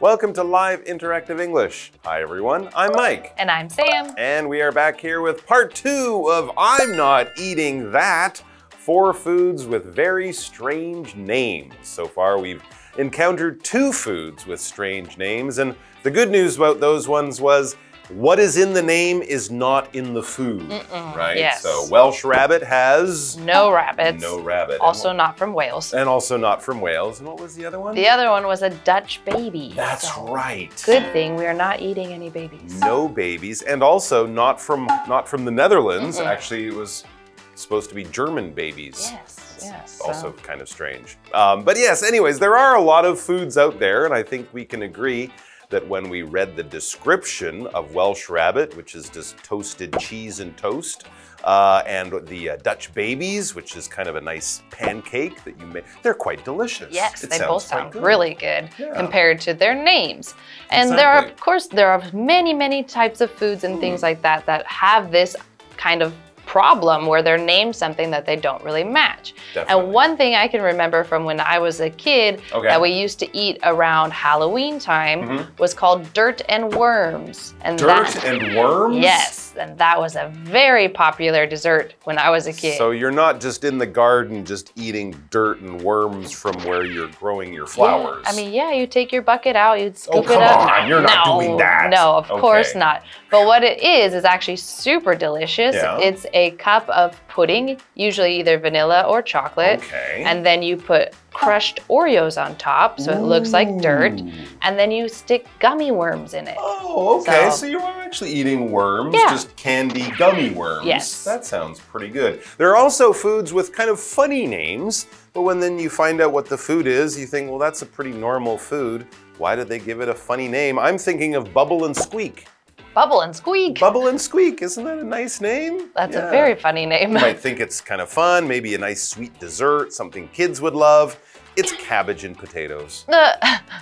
Welcome to Live Interactive English. Hi everyone, I'm Mike. And I'm Sam. And we are back here with part 2 of I'm Not Eating That, 4 foods with very strange names. So far we've encountered 2 foods with strange names, and the good news about those ones was what is in the name is not in the food, right? Yes. So Welsh rabbit has... No rabbits. No rabbit. Also not from Wales. And also not from Wales. And what was the other one? The other one was a Dutch baby. That's right. Good thing we are not eating any babies. No babies, and also not from the Netherlands. Actually, it was supposed to be German babies. Yes. Also kind of strange. But yes, anyways, there are a lot of foods out there, and I think we can agree that when we read the description of Welsh rabbit, which is just toasted cheese and toast, and the Dutch babies, which is kind of a nice pancake that you make, they're quite delicious. Yes, they both sound good. really good compared to their names. And Exactly. there are, of course, there are many types of foods and things like that that have this kind of problem where they're named something that they don't really match. Definitely. And one thing I can remember from when I was a kid that we used to eat around Halloween time was called dirt and worms. And dirt and worms? Yes, and that was a very popular dessert when I was a kid. So you're not just in the garden just eating dirt and worms from where you're growing your flowers. Yeah. I mean, yeah, you take your bucket out, you'd scoop it come up. on, you're not doing that. No, of course not. But what it is actually super delicious. Yeah. It's a cup of pudding, usually either vanilla or chocolate. Okay. And then you put crushed Oreos on top, so it looks like dirt. And then you stick gummy worms in it. Oh, okay. So you are actually eating worms, just candy gummy worms. Yes. That sounds pretty good. There are also foods with kind of funny names, but when then you find out what the food is, you think, well, that's a pretty normal food. Why did they give it a funny name? I'm thinking of Bubble and Squeak. Bubble and Squeak. Bubble and Squeak, isn't that a nice name? That's a very funny name. You might think it's kind of fun, maybe a nice sweet dessert, something kids would love. It's cabbage and potatoes.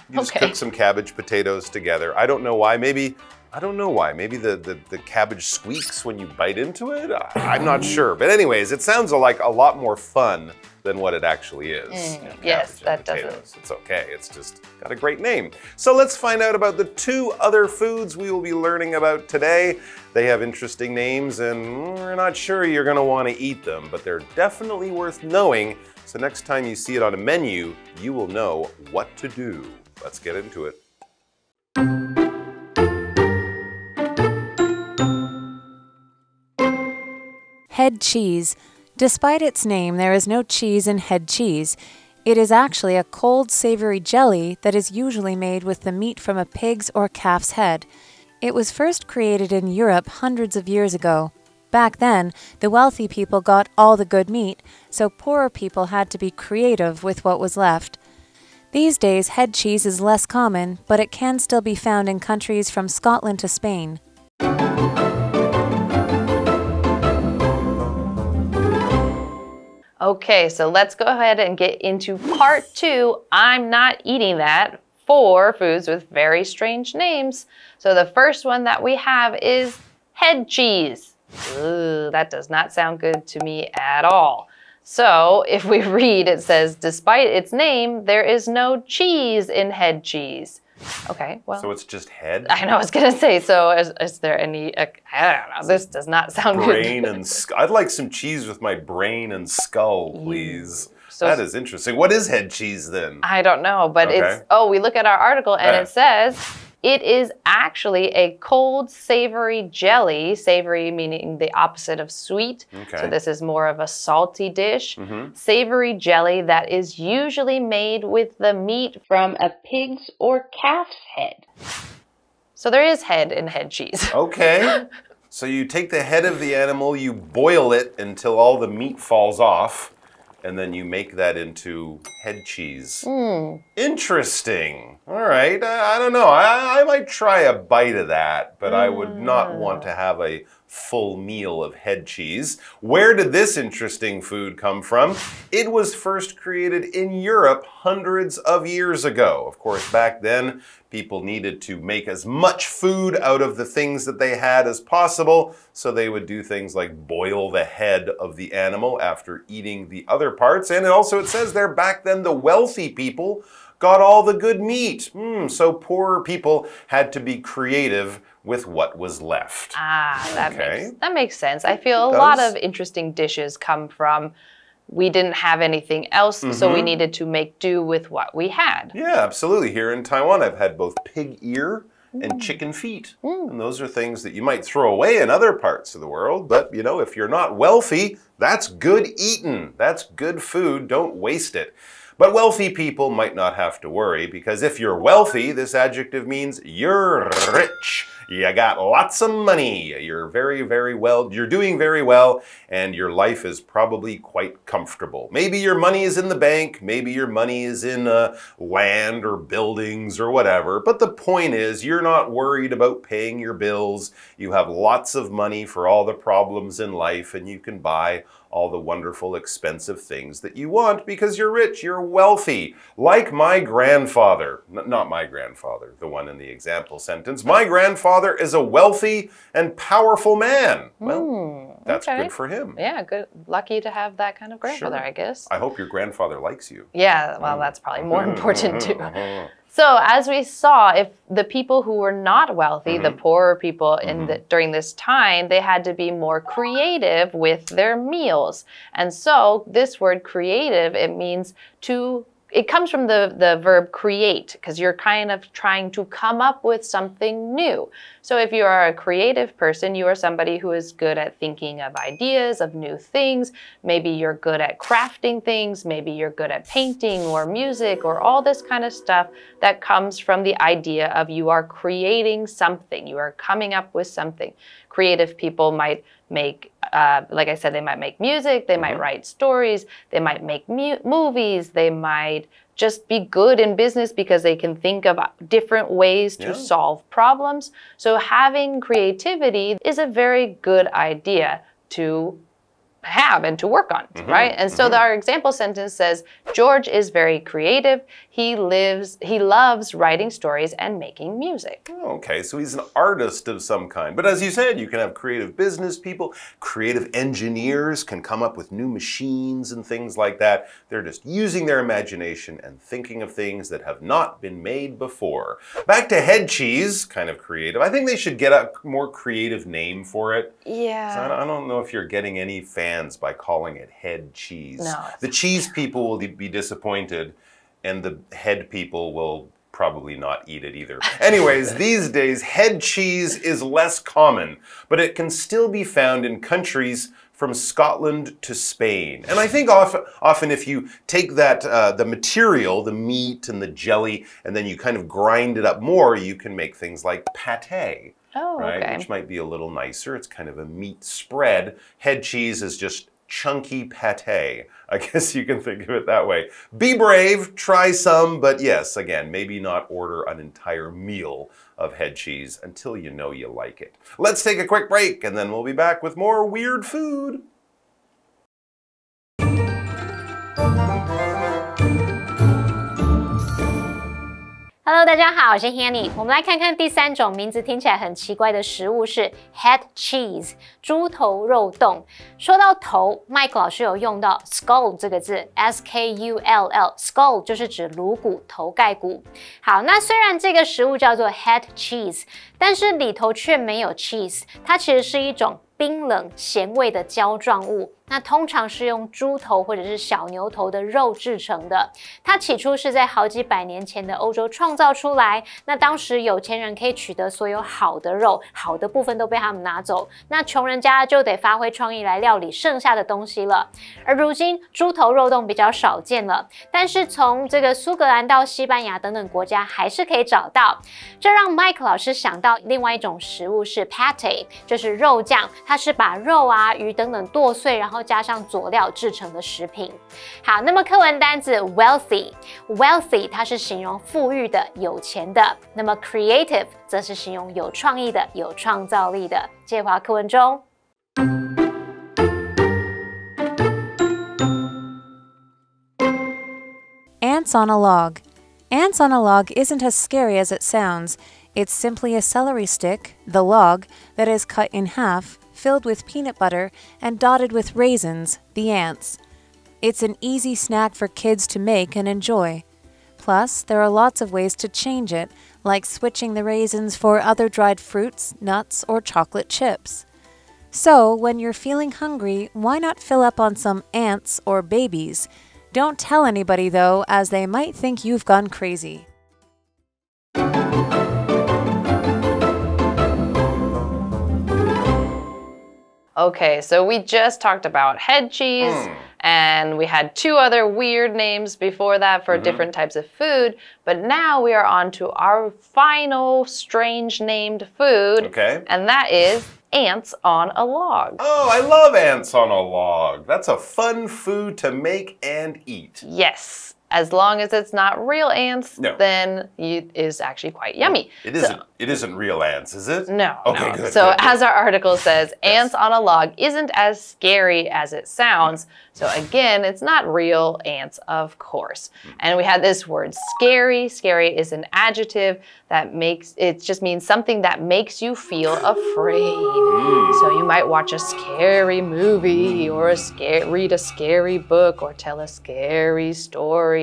You just cook some cabbage potatoes together. I don't know why. Maybe the cabbage squeaks when you bite into it. I'm not sure. But anyways, it sounds like a lot more fun than what it actually is. Yes, that does. It's okay. It's just got a great name. So let's find out about the 2 other foods we will be learning about today. They have interesting names, and we're not sure you're going to want to eat them, but they're definitely worth knowing. So next time you see it on a menu, you will know what to do. Let's get into it. Head cheese. Despite its name, there is no cheese in head cheese. It is actually a cold, savory jelly that is usually made with the meat from a pig's or calf's head. It was first created in Europe hundreds of years ago. Back then, the wealthy people got all the good meat, so poorer people had to be creative with what was left. These days, head cheese is less common, but it can still be found in countries from Scotland to Spain. Okay, so let's go ahead and get into part 2. I'm not eating that. 4 foods with very strange names. So the first one that we have is head cheese. Ooh, that does not sound good to me at all. So if we read, it says, despite its name, there is no cheese in head cheese. Okay, well. So it's just head? I know, I was going to say, so is there any, I don't know, this does not sound good. Brain and skull. I'd like some cheese with my brain and skull, please. So that is interesting. What is head cheese then? I don't know, but it's, we look at our article and it says, it is actually a cold, savory jelly. Savory meaning the opposite of sweet. So this is more of a salty dish. Savory jelly that is usually made with the meat from a pig's or calf's head. So there is head in head cheese. Okay. So you take the head of the animal, you boil it until all the meat falls off, and then you make that into head cheese. Interesting. All right. I don't know. I might try a bite of that, but I would not want to have a full meal of head cheese. Where did this interesting food come from? It was first created in Europe hundreds of years ago. Of course, back then, people needed to make as much food out of the things that they had as possible, so they would do things like boil the head of the animal after eating the other parts. And it says there back then the wealthy people got all the good meat. So poorer people had to be creative with what was left. That makes sense. I feel a lot of interesting dishes come from we didn't have anything else, so we needed to make do with what we had. Yeah, absolutely. Here in Taiwan, I've had both pig ear and chicken feet. And those are things that you might throw away in other parts of the world. But, you know, if you're not wealthy, that's good eating. That's good food. Don't waste it. But wealthy people might not have to worry, because if you're wealthy, this adjective means you're rich. You got lots of money. You're very, very well. You're doing very well, and your life is probably quite comfortable. Maybe your money is in the bank. Maybe your money is in land or buildings or whatever. But the point is, you're not worried about paying your bills. You have lots of money for all the problems in life, and you can buy all the wonderful, expensive things that you want because you're rich, you're wealthy. Like my grandfather. Not my grandfather, the one in the example sentence. My grandfather is a wealthy and powerful man. Well, that's good for him. Yeah, good. Lucky to have that kind of grandfather, I guess. I hope your grandfather likes you. Yeah, well, that's probably more important too. So as we saw, if the people who were not wealthy, the poorer people during this time, they had to be more creative with their meals. And so this word creative, it means it comes from the verb create, because you're kind of trying to come up with something new. So if you are a creative person, you are somebody who is good at thinking of ideas, of new things. Maybe you're good at crafting things. Maybe you're good at painting or music or all this kind of stuff that comes from the idea of you are creating something. You are coming up with something. Creative people might make, like I said, they might make music, they might write stories, they might make movies, they might just be good in business because they can think of different ways to solve problems. So having creativity is a very good idea to have and to work on, right? And so our example sentence says, George is very creative. He loves writing stories and making music. Okay, so he's an artist of some kind. But as you said, you can have creative business people, creative engineers can come up with new machines and things like that. They're just using their imagination and thinking of things that have not been made before. Back to head cheese, kind of creative. I think they should get a more creative name for it. Yeah. So I don't know if you're getting any fans by calling it head cheese. No. The cheese people will be disappointed, and the head people will probably not eat it either. Anyways, these days, head cheese is less common, but it can still be found in countries from Scotland to Spain. And I think often if you take that, the material, the meat and the jelly, and then you kind of grind it up more, you can make things like pâté. Oh, right? okay. Which might be a little nicer. It's kind of a meat spread. Head cheese is just chunky pâté. I guess you can think of it that way. Be brave, try some, but yes, again, maybe not order an entire meal of head cheese until you know you like it. Let's take a quick break, and then we'll be back with more weird food. Hello， 大家好，我是 Hanny。我们来看看第3种名字听起来很奇怪的食物是 head cheese， 猪头肉冻。说到头 ，Mike 老师有用到 skull 这个字 ，skull，skull 就是指颅骨、头盖骨。好，那虽然这个食物叫做 head cheese， 但是里头却没有 cheese， 它其实是一种冰冷咸味的胶状物。那通常是用猪头或者是小牛头的肉制成的。它起初是在好几百年前的欧洲创造出来。那当时有钱人可以取得所有好的肉，好的部分都被他们拿走。那穷人家就得发挥创意来料理剩下的东西了。而如今猪头肉冻比较少见了，但是从这个苏格兰到西班牙等等国家还是可以找到。这让 Mike 老师想到另外一种食物是 pâté， 就是肉酱，它是把肉啊、鱼等等剁碎，然后后加上佐料制成的食品。好，那么课文单字 wealthy 它是形容富裕的、有钱的，那么 creative 则是形容有创意的、有创造力的。接回到课文中。Ants on a log. Ants on a log isn't as scary as it sounds. It's simply a celery stick, the log, that is cut in half, filled with peanut butter, and dotted with raisins, the ants. It's an easy snack for kids to make and enjoy. Plus, there are lots of ways to change it, like switching the raisins for other dried fruits, nuts, or chocolate chips. So, when you're feeling hungry, why not fill up on some ants or babies? Don't tell anybody, though, as they might think you've gone crazy. Okay, so we just talked about head cheese, and we had two other weird names before that for different types of food, but now we are on to our final strange named food, and that is ants on a log. Oh, I love ants on a log. That's a fun food to make and eat. Yes. As long as it's not real ants, then it is actually quite yummy. It isn't real ants, is it? No. Okay, no. Good. So good. as our article says, ants on a log isn't as scary as it sounds. So again, it's not real ants, of course. And we had this word scary. Scary is an adjective that it just means something that makes you feel afraid. So you might watch a scary movie or read a scary book or tell a scary story.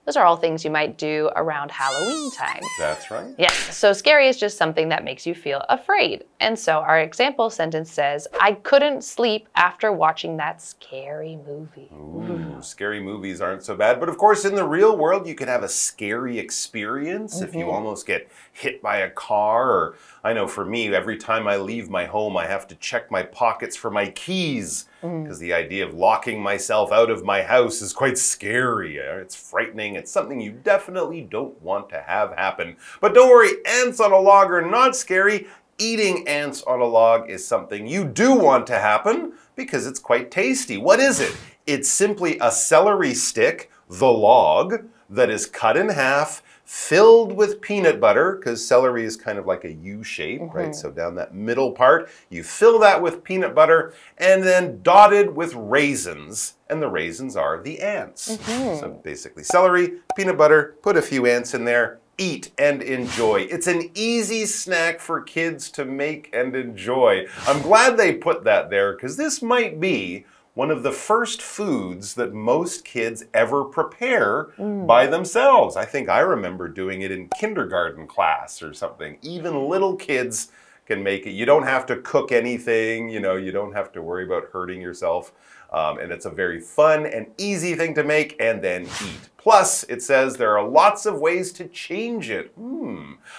Those are all things you might do around Halloween time. That's right. Yes, so scary is just something that makes you feel afraid. And so our example sentence says, I couldn't sleep after watching that scary movie. Ooh, scary movies aren't so bad. But of course, in the real world, you could have a scary experience if you almost get hit by a car. Or I know for me, every time I leave my home, I have to check my pockets for my keys. Because the idea of locking myself out of my house is quite scary. It's frightening. It's something you definitely don't want to have happen. But don't worry, ants on a log are not scary. Eating ants on a log is something you do want to happen because it's quite tasty. What is it? It's simply a celery stick, the log, that is cut in half, filled with peanut butter, because celery is kind of like a U shape, right? So down that middle part, you fill that with peanut butter, and then dotted with raisins. And the raisins are the ants. So basically celery, peanut butter, put a few ants in there, eat and enjoy. It's an easy snack for kids to make and enjoy. I'm glad they put that there, because this might be one of the first foods that most kids ever prepare by themselves. I think I remember doing it in kindergarten class or something. Even little kids can make it. You don't have to cook anything, you know, you don't have to worry about hurting yourself. And it's a very fun and easy thing to make and then eat. Plus, it says there are lots of ways to change it.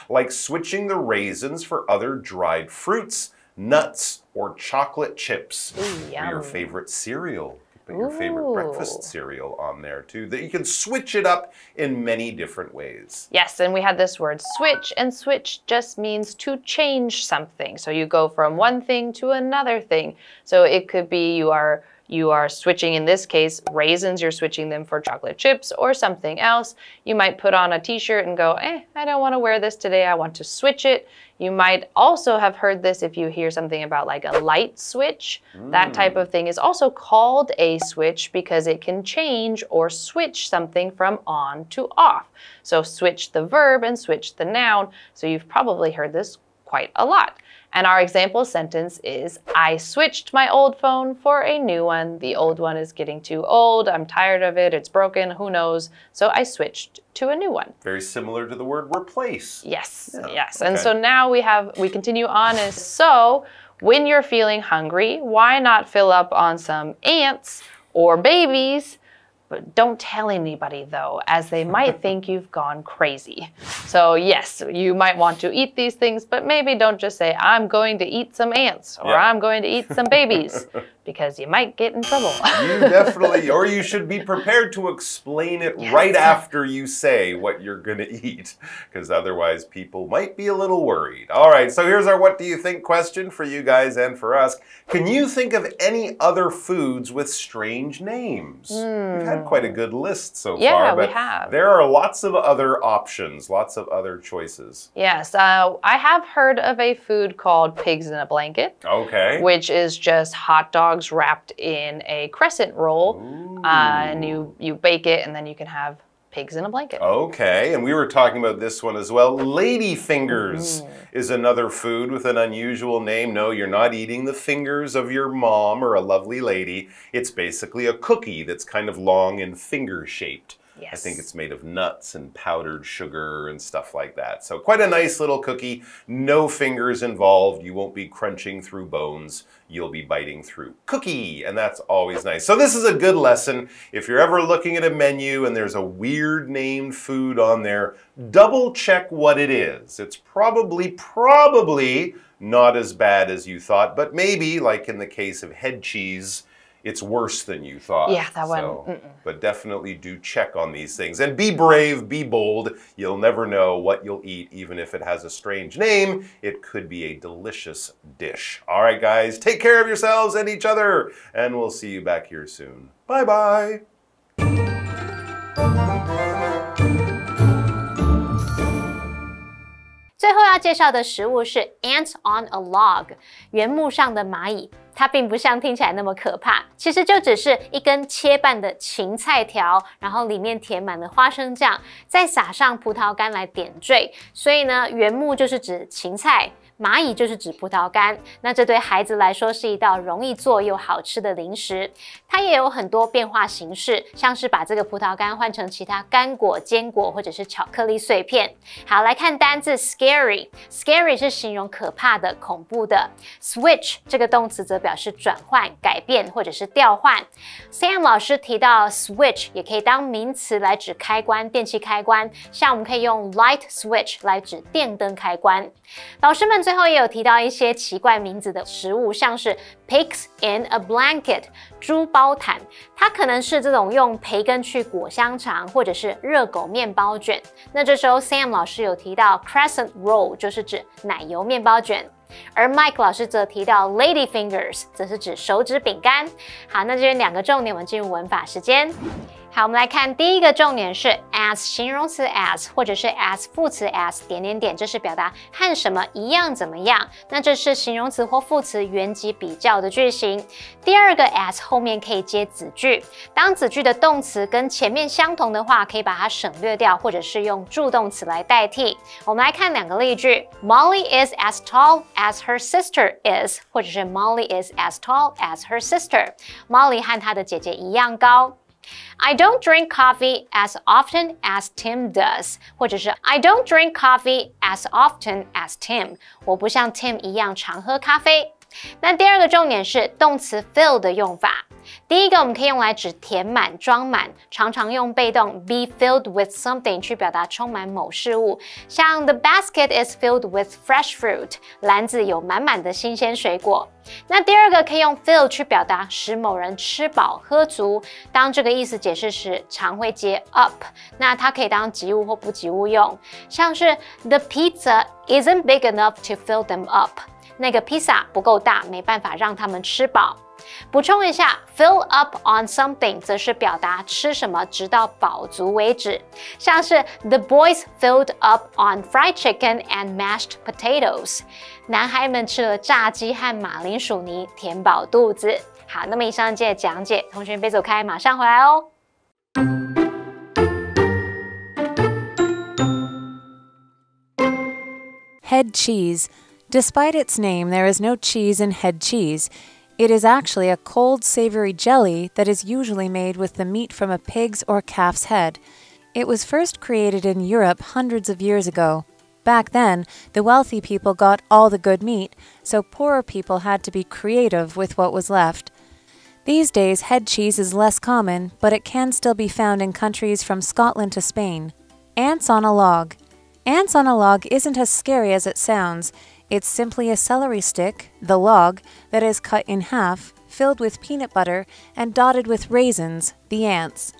Like switching the raisins for other dried fruits, nuts, or chocolate chips. Or your favorite cereal. Put your favorite breakfast cereal on there too. That you can switch it up in many different ways. Yes, and we had this word switch, and switch just means to change something. So you go from one thing to another thing. So it could be you are switching, in this case, raisins, you're switching them for chocolate chips or something else. You might put on a t-shirt and go, I don't want to wear this today, I want to switch it. You might also have heard this if you hear something about like a light switch. That type of thing is also called a switch because it can change or switch something from on to off. So switch the verb and switch the noun. So you've probably heard this quite a lot. And our example sentence is, I switched my old phone for a new one. The old one is getting too old. I'm tired of it. It's broken. Who knows? So I switched to a new one. Very similar to the word replace. Yes, yes. Okay. And so now we continue on. And so when you're feeling hungry, why not fill up on some ants or babies? But don't tell anybody though, as they might think you've gone crazy. So yes, you might want to eat these things, but maybe don't just say, I'm going to eat some ants or I'm going to eat some babies, because you might get in trouble. You definitely, or you should be prepared to explain it right after you say what you're going to eat, because otherwise people might be a little worried. All right, so here's our what do you think question for you guys and for us. Can you think of any other foods with strange names? We've had quite a good list so far, but we have. There are lots of other options, lots of other choices. Yes, I have heard of a food called pigs in a blanket. Okay. Which is just hot dogs wrapped in a crescent roll, and you bake it, and then you can have pigs in a blanket. Okay, and we were talking about this one as well. Lady fingers is another food with an unusual name. No, you're not eating the fingers of your mom or a lovely lady. It's basically a cookie that's kind of long and finger-shaped. Yes. I think it's made of nuts and powdered sugar and stuff like that. So quite a nice little cookie. No fingers involved. You won't be crunching through bones. You'll be biting through cookie, and that's always nice. So this is a good lesson. If you're ever looking at a menu and there's a weird named food on there, double check what it is. It's probably not as bad as you thought, but maybe, like in the case of head cheese, it's worse than you thought. Yeah, that one. But definitely do check on these things. And be brave, be bold. You'll never know what you'll eat, even if it has a strange name. It could be a delicious dish. All right, guys, take care of yourselves and each other. And we'll see you back here soon. Bye-bye. 最后要介绍的食物是 ants on a log， 原木上的蚂蚁。它并不像听起来那么可怕，其实就只是一根切半的芹菜条，然后里面填满了花生酱，再撒上葡萄干来点缀。所以呢，原木就是指芹菜。蚂蚁就是指葡萄干，那这对孩子来说是一道容易做又好吃的零食。它也有很多变化形式，像是把这个葡萄干换成其他干果、坚果或者是巧克力碎片。好，来看单字 scary。scary 是形容可怕的、恐怖的。switch 这个动词则表示转换、改变或者是调换。Sam 老师提到 switch 也可以当名词来指开关、电器开关，像我们可以用 light switch 来指电灯开关。老师们最后也有提到一些奇怪名字的食物，像是 pigs in a blanket 猪包毯，它可能是这种用培根去裹香肠，或者是热狗面包卷。那这时候 Sam 老师有提到 crescent roll 就是指奶油面包卷。而 Mike 老师则提到 lady fingers 则是指手指饼干。好，那这边两个重点，我们进入文法时间。好，我们来看第一个重点是 as 形容词 as 或者是 as 副词 as 点点点，这是表达和什么一样怎么样。那这是形容词或副词原级比较的句型。第二个 as 后面可以接子句，当子句的动词跟前面相同的话，可以把它省略掉，或者是用助动词来代替。我们来看两个例句 ：Molly is as tall as her sister is， 或者是 Molly is as tall as her sister。Molly 和她的姐姐一样高。I don't drink coffee as often as Tim does， 或者是 I don't drink coffee as often as Tim， 我不像 Tim 一样常喝咖啡。那第二个重点是动词 fill 的用法。第一个我们可以用来指填满、装满，常常用被动 be filled with something 去表达充满某事物，像 The basket is filled with fresh fruit， 篮子有满满的新鲜水果。那第二个可以用 fill 去表达使某人吃饱喝足，当这个意思解释时常会接 up， 那它可以当及物或不及物用，像是 The pizza isn't big enough to fill them up， 那个披萨不够大，没办法让他们吃饱。补充一下 ，fill up on something 则是表达吃什么直到饱足为止，像是 The boys filled up on fried chicken and mashed potatoes， 男孩们吃了炸鸡和马铃薯泥，填饱肚子。好，那么以上这些讲解，同学别走开，马上回来哦。Head cheese. Despite its name, there is no cheese in head cheese. It is actually a cold, savory jelly that is usually made with the meat from a pig's or calf's head. It was first created in Europe hundreds of years ago. Back then, the wealthy people got all the good meat, so poorer people had to be creative with what was left. These days, head cheese is less common, but it can still be found in countries from Scotland to Spain. Ants on a log. Ants on a log isn't as scary as it sounds. It's simply a celery stick, the log, that is cut in half, filled with peanut butter, and dotted with raisins, the ants.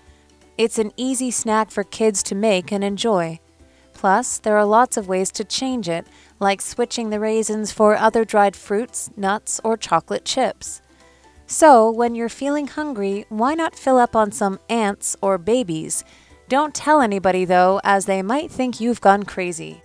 It's an easy snack for kids to make and enjoy. Plus, there are lots of ways to change it, like switching the raisins for other dried fruits, nuts, or chocolate chips. So, when you're feeling hungry, why not fill up on some ants or babies? Don't tell anybody though, as they might think you've gone crazy.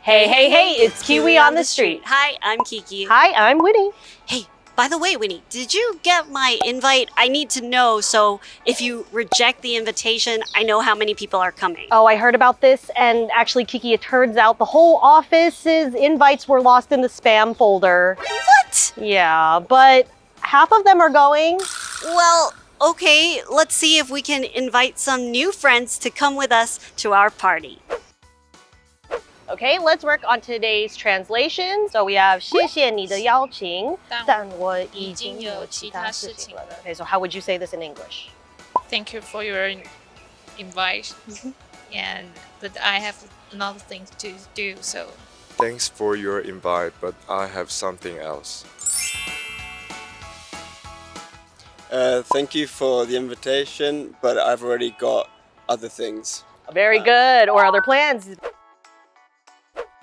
Hey, hey, hey, it's KiWi on the street. Hi, I'm Kiki. Hi, I'm Winnie. Hey, by the way, Winnie, did you get my invite? I need to know, so if you reject the invitation, I know how many people are coming. Oh, I heard about this, and actually, Kiki, it turns out the whole office's invites were lost in the spam folder. What? Yeah, but half of them are going. Well, okay, let's see if we can invite some new friends to come with us to our party. Okay, let's work on today's translation. So we have 谢谢你的邀请，但我已经有其他事情了。Okay, so how would you say this in English? Thank you for your invite, but I have another thing to do, so. Thanks for your invite, but I have something else. Thank you for the invitation, but I've already got other things. Very good, or other plans.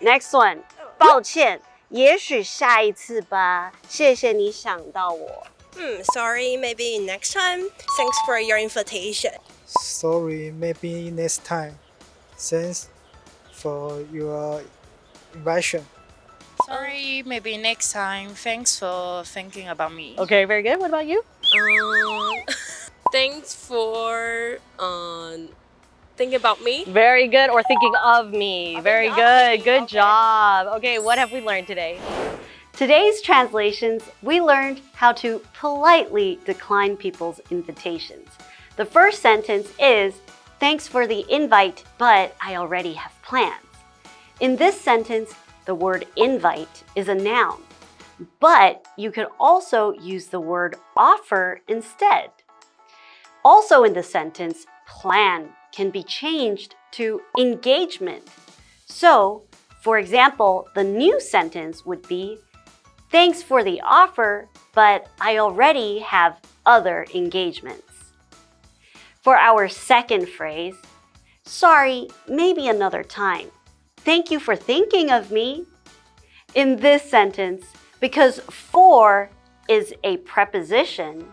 Next one. 抱歉，也许下一次吧。谢谢你想到我。Sorry, maybe next time. Thanks for your invitation. Sorry, maybe next time. Thanks for your invitation. Sorry, maybe next time. Thanks for thinking about me. Okay, very good. What about you? Thanks for thinking about me. Very good, or thinking of me. Very good. Good job. Okay, what have we learned today? Today's translations, we learned how to politely decline people's invitations. The first sentence is, thanks for the invite, but I already have plans. In this sentence, the word invite is a noun, but you could also use the word offer instead. Also in the sentence, plan can be changed to engagement. So, for example, the new sentence would be, thanks for the offer, but I already have other engagements. For our second phrase, sorry, maybe another time. Thank you for thinking of me. In this sentence, because for is a preposition,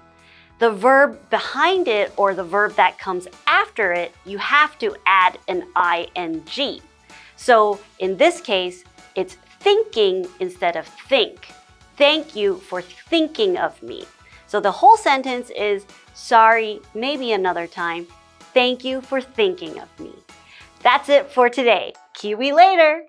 the verb behind it or the verb that comes after it, you have to add an ing. So in this case, it's thinking instead of think. Thank you for thinking of me. So the whole sentence is, sorry, maybe another time. Thank you for thinking of me. That's it for today. KiWi later.